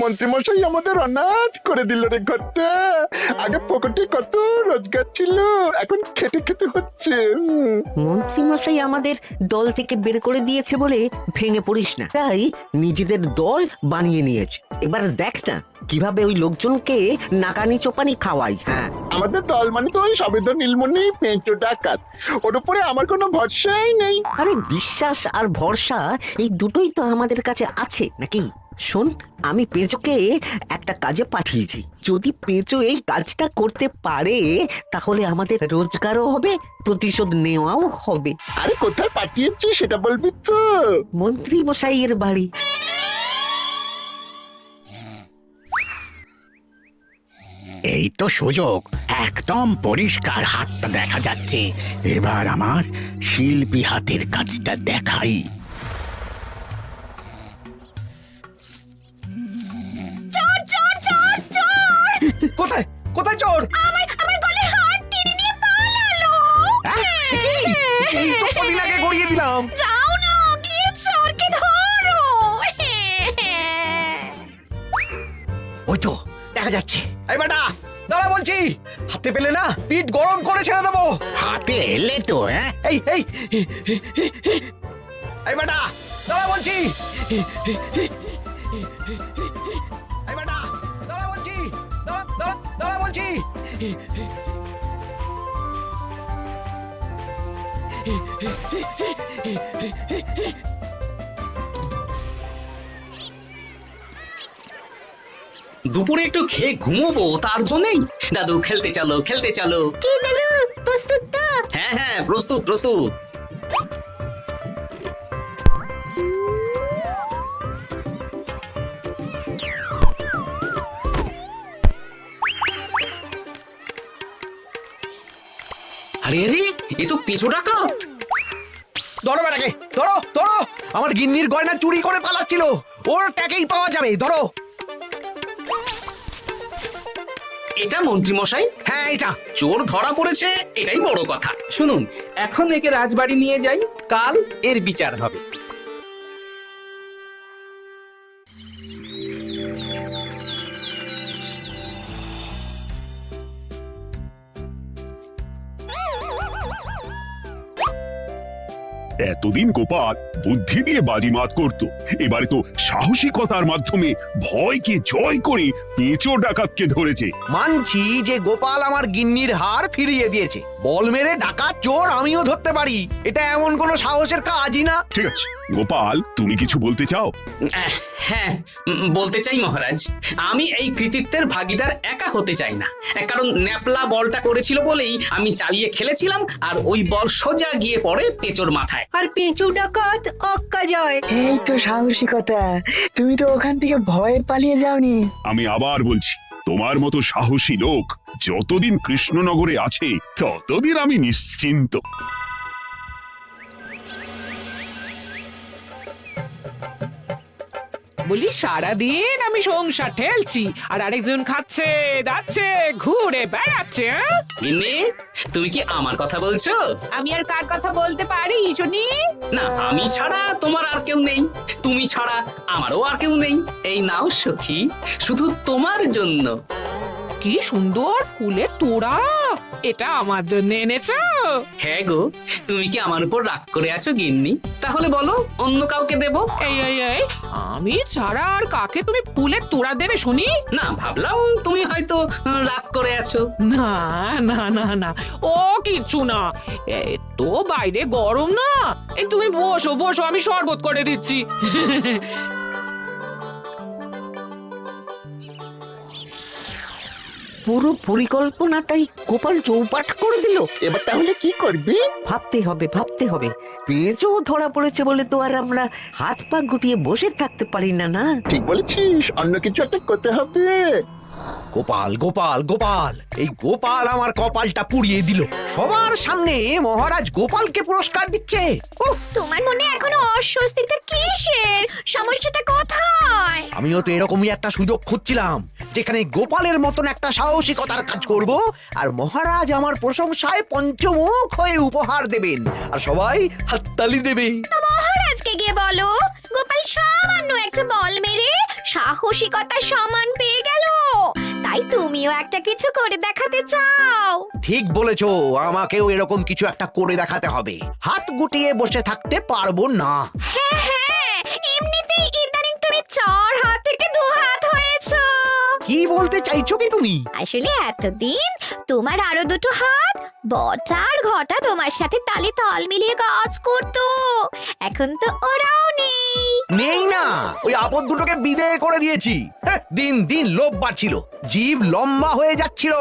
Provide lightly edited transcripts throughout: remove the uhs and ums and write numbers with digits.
মন্ত্রীমশাই আমাদের অনাথ করে দিল রে ঘরটা। আগে পকেটে কত রোজগার ছিল, এখন খেটে খেতে হচ্ছে। মন্ত্রী মশাই আমাদের দল থেকে বের করে দিয়েছে বলে ভেঙে পড়িস না, তাই নিজেদের দল বানিয়ে নিয়েছে। এবার দেখ না কিভাবে ওই লোকজনকে নাকানি চোপানি খাওয়াই। হ্যাঁ, আমাদের দল মানে তো ওই সবেদ নীলমণি পেঁচো ডাকাত, ওর উপরে আমার কোনো ভরসাই নেই। আরে বিশ্বাস আর ভরসা এই দুটোই তো আমাদের কাছে আছে নাকি? শোন, আমি পেঁচোকে একটা কাজে পাঠিয়েছি। যদি পেঁচো এই কাজটা করতে পারে তাহলে আমাদের রোজগারও হবে, প্রতিশোধ নেওয়াও হবে। আরে কোথায় পাঠিয়েছি সেটা বলবি তো? মন্ত্রী মশাইয়ের বাড়ি। এই তো সুযোগ, একদম পরিষ্কার হাতটা দেখা যাচ্ছে। এবার আমার শিল্পী হাতের কাজটা দেখাই। চোর চোর চোর চোর! কোথায় কোথায় চোর? আমার গলার হার টেনে নিয়ে পালালো। এই তো কদিন আগে গড়িয়ে দিলাম। যাও না, গিয়ে চোরকে ধরো। ওই তো দেখা যাচ্ছে। এই বেটা দাঁড়া বলছি, হাতে পেলে না পিঠ গরম করে ছেড়ে দেবো। হাতে এলে তো এই এই এই বেটা দাঁড়া বলছি। এই বেটা দাঁড়া বলছি, দাঁড়া বলছি। দুপুরে একটু খেয়ে ঘুমোবো, তার জন্যই। দাদু খেলতে চলো, খেলতে চলো। কি দাদু, প্রস্তুত তো? হ্যাঁ হ্যাঁ, প্রস্তুত প্রস্তুত। আরে আরে, এ তো পেঁচো ডাকাত। ধরো বেটাকে, ধরো ধরো। আমার গিন্নির গয়না চুরি করে পালাচ্ছিল, ওর ট্যাকেই পাওয়া যাবে। ধরো। এটা মন্ত্রী মশাই, হ্যাঁ এটা। চোর ধরা পড়েছে, এটাই বড় কথা। শুনুন, এখন একে রাজবাড়ি নিয়ে যাই, কাল এর বিচার হবে। এতদিন গোপাল বুদ্ধি দিয়ে বাজিমাত করত, এবারে তো সাহসিকতার মাধ্যমে ভয়কে জয় করে পেঁচো ডাকাতকে ধরেছে। মানছি যে গোপাল আমার গিন্নির হার ফিরিয়ে দিয়েছে। বল মেরে ডাকাত চোর আমিও ধরতে পারি, এটা এমন কোনো সাহসের কাজই না। ঠিক আছে গোপাল, তুমি কিছু বলতে চাও? হ্যাঁ, বলতে চাই মহারাজ, আমি এই কৃতিত্বের ভাগীদার একা হতে চাই না। কারণ ন্যাপলা বলটা করেছিল বলেই আমি চালিয়ে খেলেছিলাম, আর ওই বল সোজা গিয়ে পড়ে পেঁচোর মাথায়। আর পেঁচো ডাকাত অক্কা যায়। এই তো সাহসিকতা, তুমি তো ওখান থেকে ভয়ে পালিয়ে যাওনি। আমি আবার বলছি, তোমার মতো সাহসী লোক যতদিন কৃষ্ণনগরে আছে ততদিন আমি নিশ্চিন্ত। বলি সারাদিন আমি সংসার ঠেলছি আর আরেকজন খাচ্ছে যাচ্ছে ঘুরে বেড়াচ্ছে। গিন্নি, তুমি কি আমার কথা বলছো? আমি আর কার কথা বলতে পারি শুনি? না, আমি ছাড়া তোমার আর কেউ নেই, তুমি ছাড়া আমারও আর কেউ নেই। এই নাও সখী, শুধু তোমার জন্য। কি সুন্দর ফুলের তোড়া, এটা আমার জন্য এনেছো? হ্যাঁ গো, তুমি কি আমার উপর রাগ করে আছো গিন্নি? তাহলে বলো, অন্য কাউকে দেব? এই এই এই, আমি ছাড়া আর কাকে তুমি ফুলের তোড়া দেবে শুনি? না, ভাবলাম তুমি হয়তো রাগ করে আছো। না না না না, ও কিচ্ছু না। এই তো বাইরে গরম না, এই তুমি বসো বসো, আমি শরবত করে দিচ্ছি। পুরো পরিকল্পনাটাই গোপাল চৌপাট করে দিল। এবার তাহলে কি করবি? ভাবতে হবে ভাবতে হবে। পেঁচো ধরা পড়েছে বলে তো আর আমরা হাত পা গুটিয়ে বসে থাকতে পারি না। না, ঠিক বলেছিস, অন্য কিছু একটা করতে হবে। গোপাল গোপাল গোপাল, এই গোপাল আমার কপালটা পুড়িয়ে দিল। সবার সামনে মহারাজ গোপালকে পুরস্কার দিচ্ছে। উফ, তোমার মনে এখনো অস্বস্তিটা কিসের? সমস্যাটা কোথায়? আমিও তো এরকমই একটা সুযোগ খুঁজছিলাম, যেখানে গোপালের মতন একটা সাহসিকতার কাজ করব, আর মহারাজ আমার প্রশংসায় পঞ্চমুখ হয়ে উপহার দেবেন, আর সবাই হাততালি দেবে। তো মহারাজকে গিয়ে বলো গোপাল সামান্য একটা বল মেরে সাহসিকতার সমান পেয়ে গেল, তাই তুমিও একটা কিছু করে দেখাতে চাও। ঠিক বলেছো, আমাকেও এরকম কিছু একটা করে দেখাতে হবে। হাত গুটিয়ে বসে থাকতে পারবো না। হ্যাঁ হ্যাঁ, এমনিতেই ইদানিং তুমি 4 হাত থেকে 2 হাত হয়েছো। কি বলতে চাইছো কি তুমি? আসলে এতদিন তোমার আরো 2টো হাত বটা আর ঘটা তোমার সাথে তালে তাল মিলিয়ে কাজ করতো, এখন তো ওরাও নেই। নেই না, ওই আপদ দুটোকে বিদেয় করে দিয়েছি। দিন দিন লোভ বাড়ছিল, জীব লম্বা হয়ে যাচ্ছিল।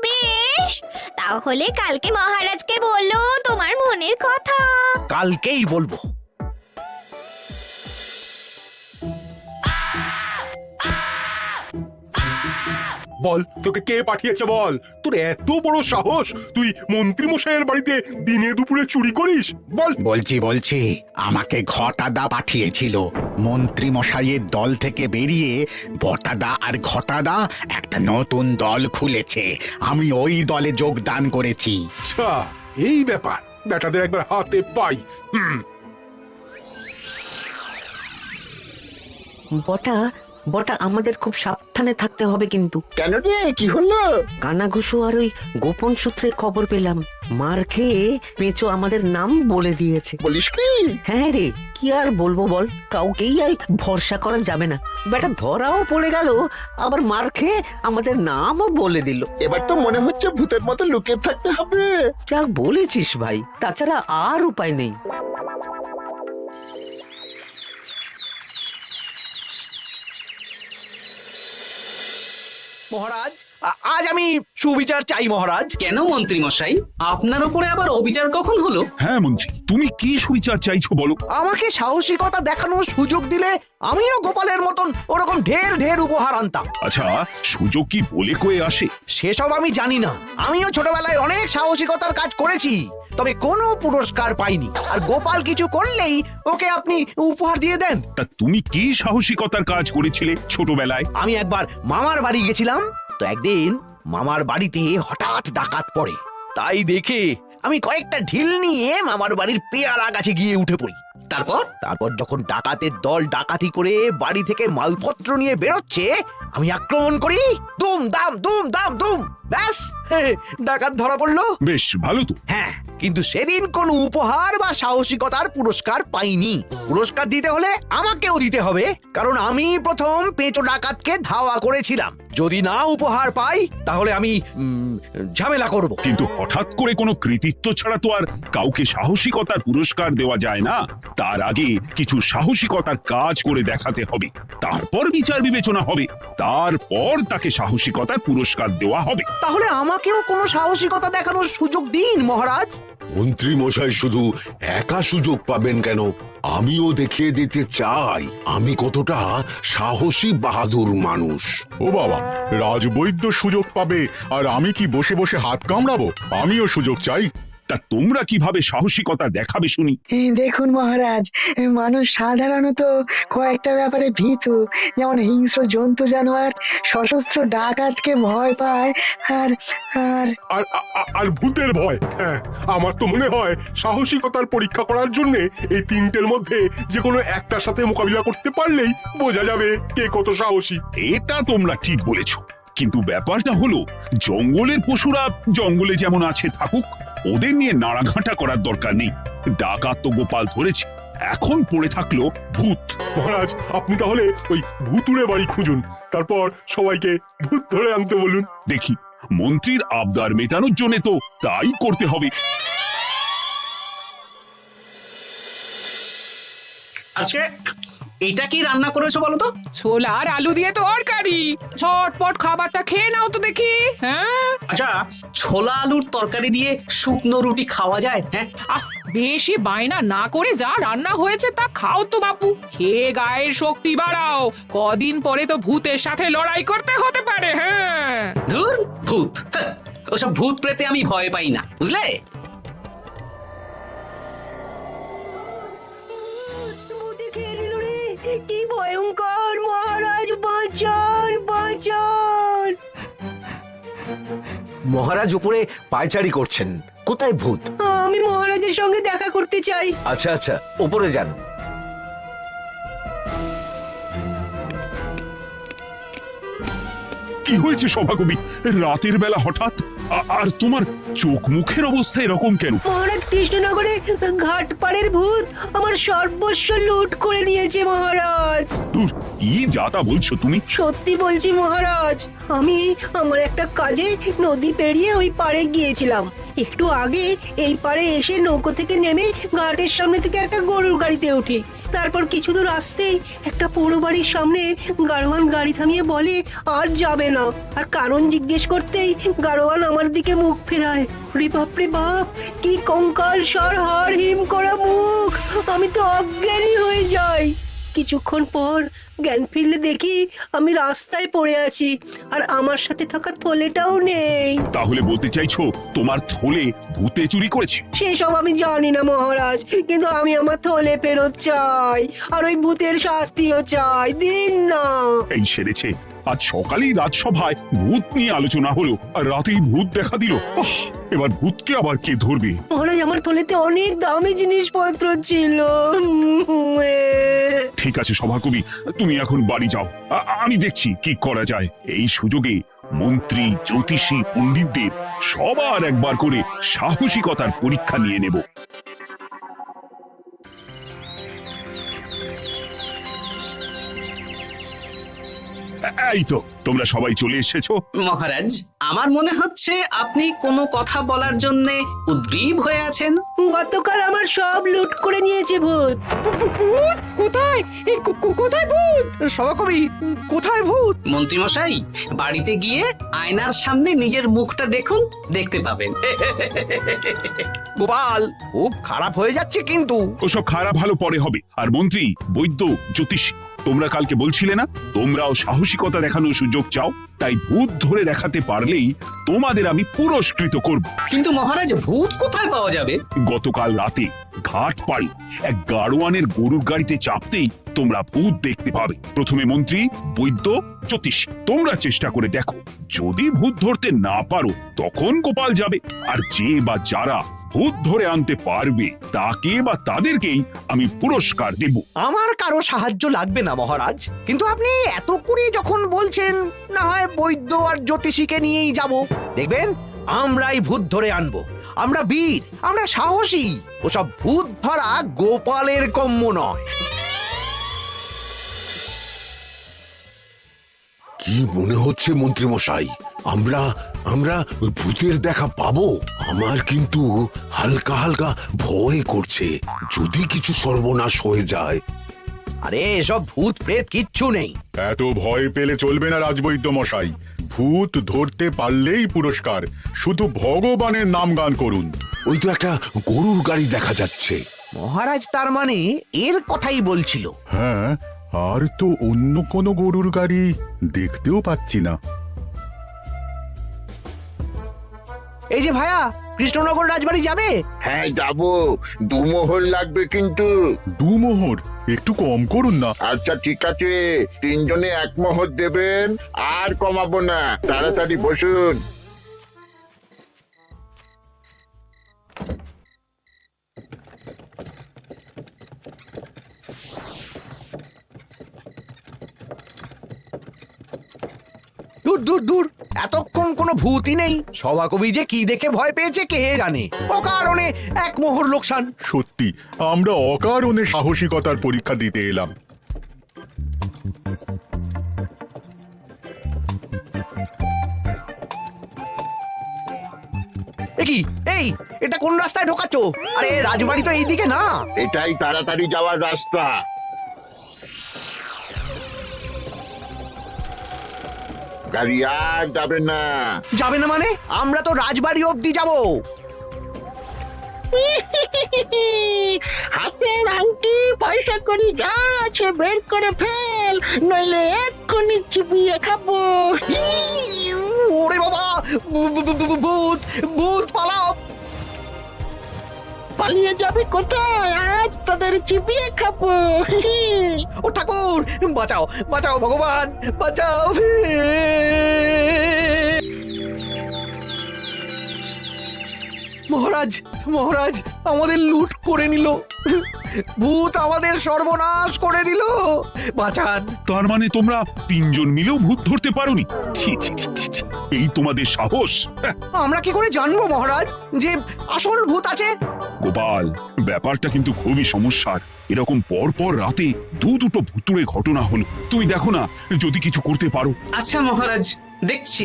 বেশ, তাহলে কালকে মহারাজকে বললো তোমার মনের কথা। কালকেই বলবো। বল, তোকে কে পাঠিয়েছে বল? তোর এত বড় সাহস, তুই মন্ত্রী মশাইয়ের বাড়িতে দিনে দুপুরে চুরি করিস? বল। বলছি আমাকে ঘটাদা পাঠিয়েছিল। মন্ত্রী মশাইয়ের দল থেকে বেরিয়ে বটাদা আর ঘটাদা একটা নতুন দল খুলেছে, আমি ওই দলে যোগদান করেছি। আচ্ছা, এই ব্যাপার। বেটাদের একবার হাতে পাই। বটা বটা আমাদের খুব সাবধানে থাকতে হবে কিন্তু। কেন রে, কি হলো? কানাঘুষো আর ওই গোপন সূত্রে খবর পেলাম, মার খেয়ে পেঁচো আমাদের নাম বলে দিয়েছে। বলিস কি? হ্যাঁ রে, কি আর বলবো বল, কাউকেই আর ভরসা করা যাবে না। বেটা ধরাও পড়ে গেল, আবার মার খেয়ে আমাদের নামও বলে দিল। এবার তো মনে হচ্ছে ভূতের মতো লুকিয়ে থাকতে হবে। যা বলেছিস ভাই, তাছাড়া আর উপায় নেই। মহারাজ, আজ আমি সুবিচার চাই মহারাজ। কেন মন্ত্রী মশাই, আপনার উপরে আবার অবিচার কখন হলো? হ্যাঁ মন্ত্রী, তুমি কি সুবিচার চাইছো বলো? আমাকে সাহসিকতা দেখানোর সুযোগ দিলে আমিও গোপালের মতন ওরকম ঢের ঢের উপহার আনতাম। আচ্ছা, সুযোগ কি বলে কয়ে আসে? সেসব আমি জানি না। আমিও ছোটবেলায় অনেক সাহসিকতার কাজ করেছি, তবে কোনো পুরস্কার পাইনি। আর গোপাল কিছু করলেই ওকে আপনি উপহার দিয়ে দেন। তা তুমি কি সাহসিকতার কাজ করেছিলে ছোটবেলায়? আমি একবার মামার বাড়ি গেছিলাম, তো একদিন মামার বাড়িতে হঠাৎ ডাকাত পড়ে। তাই দেখে আমি কয়েকটা ঢিল নিয়ে মামার বাড়ির পেয়ারা গাছে গিয়ে উঠে পড়ি। তারপর যখন ডাকাতের দল ডাকাতি করে বাড়ি থেকে মালপত্র নিয়ে বেরোচ্ছে, আমি আক্রমণ করি। দুম দাম দুম দাম দুম, ব্যাস ডাকাত ধরা পড়লো। বেশ ভালো তো। হ্যাঁ, কিন্তু সেদিন কোনো উপহার বা সাহসিকতার পুরস্কার পাইনি। পুরস্কার দিতে হলে আমাকেও দিতে হবে, কারণ আমি প্রথম পেঁচো ডাকাতকে ধাওয়া করেছিলাম। যদি না উপহার পাই তাহলে আমি ঝামেলা করব। কিন্তু হঠাৎ করে কোনো কৃতিত্ব ছাড়া তো আর কাউকে সাহসিকতার পুরস্কার দেওয়া যায় না। তার আগে কিছু সাহসিকতার কাজ করে দেখাতে হবে, তারপর বিচার বিবেচনা হবে, তারপর তাকে সাহসিকতার পুরস্কার দেওয়া হবে। তাহলে আমাকেও কোনো সাহসিকতা দেখানোর সুযোগ দিন মহারাজ। মন্ত্রী মশাই শুধু একা সুযোগ পাবেন কেন, আমিও দেখিয়ে দিতে চাই আমি কতটা সাহসী বাহাদুর মানুষ। ও বাবা, রাজবৈদ্য সুযোগ পাবে আর আমি কি বসে বসে হাত কামড়াবো? আমিও সুযোগ চাই। তা তোমরা কিভাবে সাহসিকতা দেখাবে শুনি? দেখুন মহারাজ, মানুষ সাধারণত কয়েকটা ব্যাপারে ভীতু, যেমন হিংস্র জন্তু জানোয়ার, সশস্ত্র ডাকাতকে ভয় পায়, আর আর আর আর ভূতের ভয়। হ্যাঁ, আমার তো মনে হয় সাহসিকতার পরীক্ষা করার জন্য এই তিনটের মধ্যে যে কোনো একটার সাথে মোকাবিলা করতে পারলেই বোঝা যাবে কে কত সাহসী। এটা তোমরা ঠিক বলেছো, কিন্তু ব্যাপারটা হলো জঙ্গলের পশুরা জঙ্গলে যেমন আছে থাকুক, ওদের নিয়ে নাড়াঘাটা করার দরকার নেই। ডাকাত তো গোপাল ধরেছে, এখন পড়ে থাকলো ভূত। মহারাজ, আপনি তাহলে ওই ভূতুড়ে বাড়ি খুঁজুন, তারপর সবাইকে ভূত ধরে আনতে বলুন। দেখি, মন্ত্রীর আবদার মেটানোর জন্য তো তাই করতে হবে। আজকে এটা কি রান্না করেছো বলো তো? ছোলা আর আলু দিয়ে তরকারি, ঝটপট খাবারটা খেয়ে নাও তো দেখি। হ্যাঁ, আচ্ছা, ছোলা আলুর তরকারি দিয়ে শুকনো রুটি খাওয়া যায়? হ্যাঁ, বেশি বায়না না করে যা রান্না হয়েছে তা খাও তো বাপু, খেয়ে গায়ের শক্তি বাড়াও। কদিন পরে তো ভূতের সাথে লড়াই করতে হতে পারে। হ্যাঁ, ধুর ভূত, ওসব ভূত প্রেতে আমি ভয় পাই না, বুঝলে? কি ভয়ঙ্কর! মহারাজ বাঁচান, বাঁচান! মহারাজ উপরে পায়চারি করছেন, কোথায় ভূত? আমি মহারাজের সঙ্গে দেখা করতে চাই। আচ্ছা আচ্ছা, উপরে যান। কি হয়েছে সভাকবি? রাতের বেলা হঠাৎ আর তোমার চোখ মুখের অবস্থা এরকম কেন? মহারাজ, কৃষ্ণনগরে ঘাট পাড়ের ভূত আমার সর্বস্ব লুট করে নিয়েছে মহারাজ। ধুর, কি যাতা বলছো তুমি? সত্যি বলছি মহারাজ, আমি আমার একটা কাজে নদী পেরিয়ে ওই পাড়ে গিয়েছিলাম। একটু আগে এই পাড়ে এসে নৌকো থেকে নেমে ঘাটের সামনে থেকে একটা গরুর গাড়িতে উঠি। তারপর কিছু দূর আসতেই একটা পুরো বাড়ির সামনে গাড়োয়ান গাড়ি থামিয়ে বলে আর যাবে না। আর কারণ জিজ্ঞেস করতেই গাড়োয়ান আমার দিকে মুখ ফেরায়। রে বাপ রে বাপ, কি কঙ্কাল সার হাড় হিম করা মুখ! আমি তো অজ্ঞানী হয়ে যাই। কিছুক্ষণ পর জ্ঞান ফিরলে দেখি আমি রাস্তায় পড়ে আছি, আর আমার সাথে থাকা থলেটাও নেই। তাহলে বলতে চাইছো তোমার থলে ভূতে চুরি করেছে? সেসব আমি জানি না মহারাজ, কিন্তু আমি আমার থলে ফেরত চাই, আর ওই ভূতের শাস্তিও চাই। দিন না। এই সেরেছে, আজ সকালেই রাজসভায় ভূত নিয়ে আলোচনা হলো, আর রাতেই ভূত দেখা দিল। এবার ভূতকে আবার কে ধরবে? মহারাজ, আমার থলেতে অনেক দামি জিনিসপত্র ছিল। ঠিক আছে সভাকবি, তুমি এখন বাড়ি যাও, আমি দেখছি কি করা যায়। এই সুযোগে মন্ত্রী, জ্যোতিষী, পণ্ডিতদের সবার একবার করে সাহসিকতার পরীক্ষা নিয়ে নেব। এই তো তোমরা সবাই চলে এসেছো। মহারাজ, আমার মনে হচ্ছে আপনি কোনো কথা বলার জন্য উদ্গ্রীব হয়ে আছেন। গতকাল আমার সব লুট করে নিয়েছে ভূত। কোথায় কোথায় ভূত? সভাকবি, কোথায় ভূত? মন্ত্রী মশাই, বাড়িতে গিয়ে আয়নার সামনে নিজের মুখটা দেখুন, দেখতে পাবেন। গোপাল, খুব খারাপ হয়ে যাচ্ছে কিন্তু। ওসব খারাপ ভালো পরে হবে। আর মন্ত্রী, বৈদ্য, জ্যোতিষ, তোমরা কালকে বলছিলে না তোমরাও সাহসিকতা দেখানোর সুযোগ চাও? তাই ভূত ধরে দেখাতে পারলেই তোমাদের আমি পুরস্কৃত করব। কিন্তু মহারাজ, ভূত কোথায় পাওয়া যাবে? গতকাল রাতে ঘাট পাড়ি এক গাড়োয়ানের গরুর গাড়িতে চাপতেই তোমরা ভূত দেখতে পাবে। প্রথমে মন্ত্রী, বৈদ্য, জ্যোতিষ, তোমরা চেষ্টা করে দেখো। যদি ভূত ধরতে না পারো তখন গোপাল যাবে, আর যে বা যারা ভূত ধরে আনতে পারবে তাকে বা তাদেরকেই আমি পুরস্কার দেব। আমার কারো সাহায্য লাগবে না মহারাজ, কিন্তু আপনি এত করে যখন বলছেন, না হয় বৈদ্য আর জ্যোতিষীকে নিয়েই যাব। দেখবেন আমরাই ভূত ধরে আনবো। আমরা বীর, আমরা সাহসী। ওসব ভূত ধরা গোপালের কম্য নয়। কি মনে হচ্ছে মন্ত্রী মশাই, আমরা আমরা ওই ভূতের দেখা পাবো? আমার কিন্তু হালকা হালকা ভয় করছে, যদি কিছু সর্বনাশ হয়ে যায়। আরে এসব ভূত প্রেত কিচ্ছু নেই। এত ভয় পেলে চলবে না রাজবৈদ্য মশাই। ভূত ধরতে পারলেই পুরস্কার, শুধু ভগবানের নাম গান করুন। ওই তো একটা গরুর গাড়ি দেখা যাচ্ছে। মহারাজ তার মানে এর কথাই বলছিল। হ্যাঁ, আর তো অন্য কোনো গরুর গাড়ি দেখতেও পাচ্ছি না। এই যে ভায়া, কৃষ্ণনগর রাজবাড়ি যাবে? হ্যাঁ যাবো, 2 মোহর লাগবে কিন্তু। 2 মোহর একটু কম করুন না। আচ্ছা ঠিক আছে, 3 জনে 1 মোহর দেবেন, আর কমাবো না। তাড়াতাড়ি বসুন। দূর দূর দূর, এতক্ষণ কোনো ভূতই নেই। সভাকবি যে কি দেখে ভয় পেয়েছে কে জানে। অকারণে 1 মোহর লোকসান। সত্যি আমরা অকারণে সাহসিকতার পরীক্ষা দিতে এলাম। কি এই, এটা কোন রাস্তায় ঢোকাচ্ছ? আরে রাজবাড়ি তো এইদিকে না। এটাই তাড়াতাড়ি যাওয়ার রাস্তা। গাড়ি আর যাবে না। যাবে না মানে? আমরা তো রাজবাড়ি অবধি যাব। হাতের আংটি, পয়সা করি যা আছে বের করে ফেল, নইলে এক্ষুনি চিবিয়ে খাবো। ওরে বাবা, ভূত ভূত, পালাও। পালিয়ে যাবে কোথায়? আজ তোদের চিবিয়ে খাবো। ও ঠাকুর, বাঁচাও বাঁচাও, ভগবান বাঁচাও। মহারাজ মহারাজ আমাদের লুট করে নিল, ভূত আমাদের সর্বনাশ করে দিল, বাঁচান। তার মানে তোমরা তিনজন মিলেও ভূত ধরতে পারোনি? ছি ছি ছি ছি ছি। এই তোমাদের সাহস! আমরা কি করে জানবো মহারাজ যে আসল ভূত আছে? গোপাল, ব্যাপারটা কিন্তু খুবই সমস্যার। এরকম পর পর রাতে দুটো ভুতুড়ে ঘটনা হলো। তুমি দেখো না যদি কিছু করতে পারো। আচ্ছা মহারাজ, দেখছি।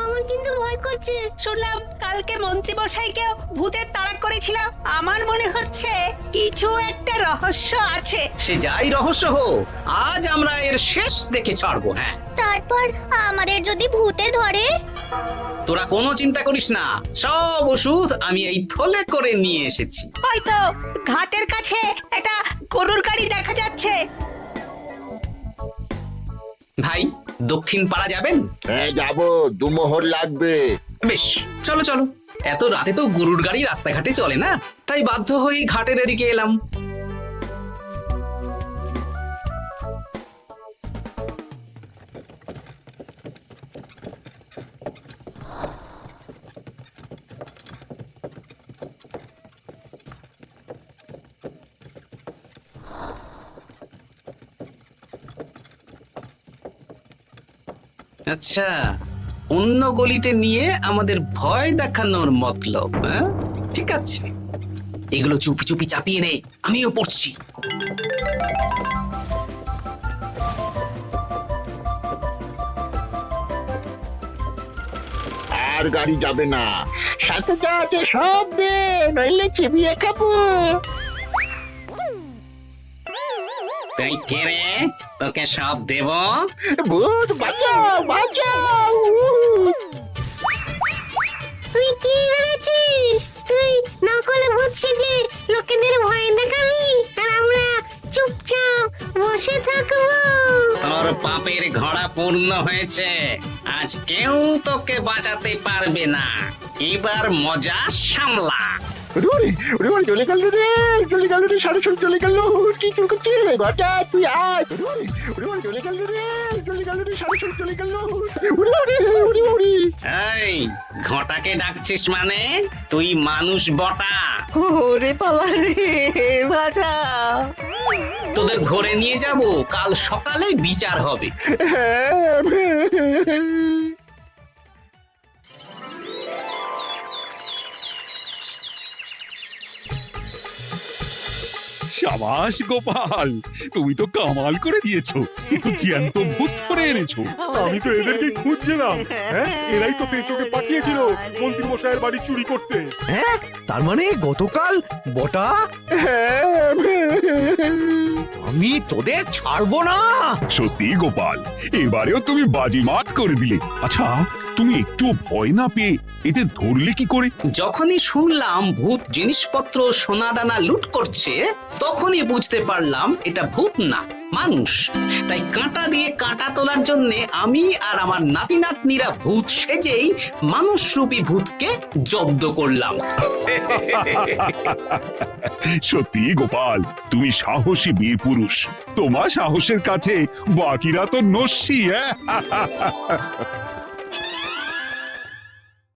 আমার কিন্তু ভয় করছে। শুনলাম কালকে মন্ত্রী মশাইকে ভূতের তাড়া করেছিল। আমার মনে হচ্ছে কিছু একটা রহস্য আছে। সে যাই রহস্য হোক, আজ আমরা এর শেষ দেখে ছাড়বো। হ্যাঁ, তারপর আমাদের যদি ভূতে ধরে? তোরা কোনো চিন্তা করিস না, সব ওষুধ আমি এই থলে করে নিয়ে এসেছি। হয়তো ঘাটের কাছে একটা গরুর গাড়ি দেখা যাচ্ছে। ভাই, দক্ষিণ পাড়া যাবেন? হ্যাঁ যাবো, দুমোহর লাগবে। বেশ, চলো চলো। এত রাতে তো গরুর গাড়ি রাস্তাঘাটে চলে না, তাই বাধ্য হয়ে ঘাটের এদিকে এলাম। আচ্ছা, অন্য গলিতে নিয়ে আমাদের ভয় দেখানোর মতলব? হ্যাঁ, ঠিক আছে, এগুলো চুপি চুপি চাপিয়ে নে, আমিও পড়ছি। আর গাড়ি যাবে না, সাথে যা আছে সব দে, নইলে চিবিয়ে খাবো। তুই কে রে? তোকে সব দেব? ভূত বাঁচাও বাঁচাও! তুই কি ভেবেছিস? তুই নকল ভূত সেজে লোকেদের ভয় দেখাবি আর আমরা চুপচাপ বসে থাকবো? তোর পাপের ঘোড়া পূর্ণ হয়েছে, আজ কেউ তোকে বাঁচাতে পারবে না। এবার মজা সামলা। চলে গেল রে, চলে গেল রে, সাড়ে চলে গেল। কি চুল করছিস ঘটা? তুই আয়। চলে গেল রে, চলে গেল রে, সাড়ে চলে গেল। এই ঘটাকে ডাকছিস মানে? তুই মানুষ বটা। ওরে বাবা রে, বাঁচা! তোদের ধরে নিয়ে যাব, কাল সকালে বিচার হবে। সাবাস গোপাল, তুমি তো কামাল করে দিয়েছো, কিন্তু জ্যান্ত ভূত ধরে এনেছো। আমি তো এদেরকে খুঁজছিলাম। হ্যাঁ, এরাই তো পেঁচোকে পাঠিয়েছিল মন্ত্রী মশাইয়ের বাড়ি চুরি করতে। হ্যাঁ, তার মানে গতকাল বটা? আমি তোদের ছাড়বো না। সত্যি গোপাল, এবারেও তুমি বাজিমাত করে দিলে। আচ্ছা, তুমি একটু ভয় না পেয়ে এতে ধরলে কি করে? যখনই শুনলাম ভূত জিনিসপত্র সোনাদানা লুট করছে, তখনই বুঝতে পারলাম এটা ভূত না, মানুষ। তাই কাঁটা দিয়ে কাঁটা তোলার জন্য আমি আর আমার নাতি নাতনিরা ভূত সেজেই মানুষরূপী ভূতকে জব্দ করলাম। সত্যি গোপাল, তুমি সাহসী বীর পুরুষ। তোমার সাহসের কাছে বাকিরা তো নস্যি। হ্যাঁ